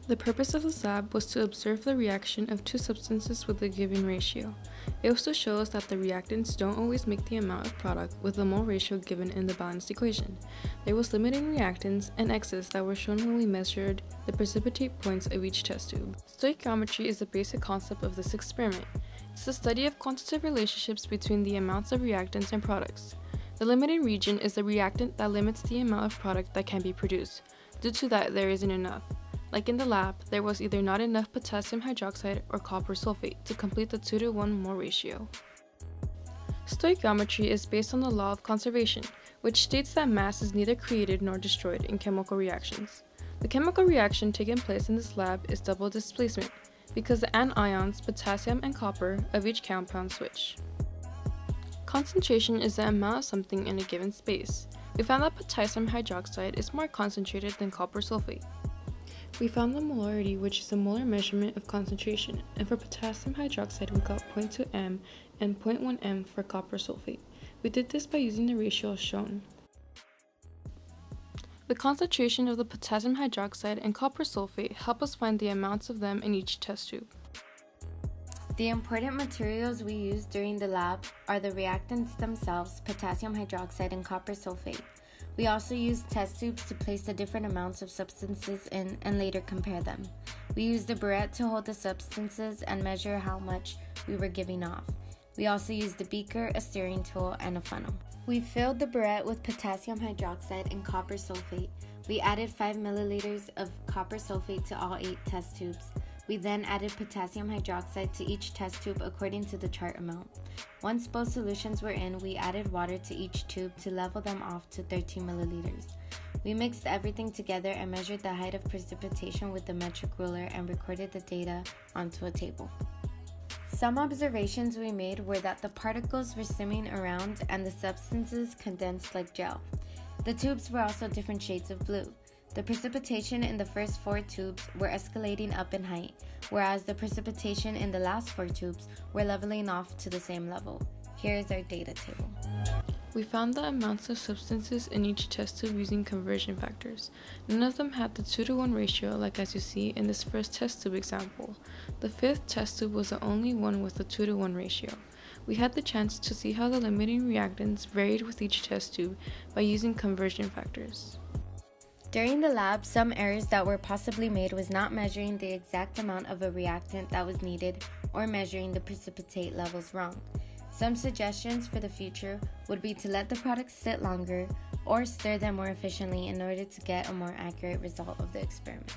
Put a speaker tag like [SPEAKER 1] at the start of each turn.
[SPEAKER 1] The purpose of this lab was to observe the reaction of two substances with a given ratio. It also shows that the reactants don't always make the amount of product with the mole ratio given in the balanced equation. There was limiting reactants and X's that were shown when we measured the precipitate points of each test tube. Stoichiometry is the basic concept of this experiment. It's the study of quantitative relationships between the amounts of reactants and products. The limiting region is the reactant that limits the amount of product that can be produced. Due to that, there isn't enough. Like in the lab, there was either not enough potassium hydroxide or copper sulfate to complete the 2-to-1 mole ratio. Stoichiometry is based on the law of conservation, which states that mass is neither created nor destroyed in chemical reactions. The chemical reaction taking place in this lab is double displacement, because the anions, potassium and copper, of each compound switch. Concentration is the amount of something in a given space. We found that potassium hydroxide is more concentrated than copper sulfate. We found the molarity, which is a molar measurement of concentration, and for potassium hydroxide we got 0.2 m and 0.1 m for copper sulfate. We did this by using the ratio shown. The concentration of the potassium hydroxide and copper sulfate help us find the amounts of them in each test tube.
[SPEAKER 2] The important materials we use during the lab are the reactants themselves, potassium hydroxide and copper sulfate. We also used test tubes to place the different amounts of substances in and later compare them. We used a burette to hold the substances and measure how much we were giving off. We also used a beaker, a steering tool, and a funnel. We filled the burette with potassium hydroxide and copper sulfate. We added 5 milliliters of copper sulfate to all 8 test tubes. We then added potassium hydroxide to each test tube according to the chart amount. Once both solutions were in, we added water to each tube to level them off to 13 milliliters. We mixed everything together and measured the height of precipitation with the metric ruler and recorded the data onto a table. Some observations we made were that the particles were swimming around and the substances condensed like gel. The tubes were also different shades of blue. The precipitation in the first 4 tubes were escalating up in height, whereas the precipitation in the last 4 tubes were leveling off to the same level. Here is our data table.
[SPEAKER 1] We found the amounts of substances in each test tube using conversion factors. None of them had the 2-to-1 ratio like as you see in this first test tube example. The 5th test tube was the only one with a 2-to-1 ratio. We had the chance to see how the limiting reactants varied with each test tube by using conversion factors.
[SPEAKER 2] During the lab, some errors that were possibly made was not measuring the exact amount of a reactant that was needed or measuring the precipitate levels wrong. Some suggestions for the future would be to let the products sit longer or stir them more efficiently in order to get a more accurate result of the experiment.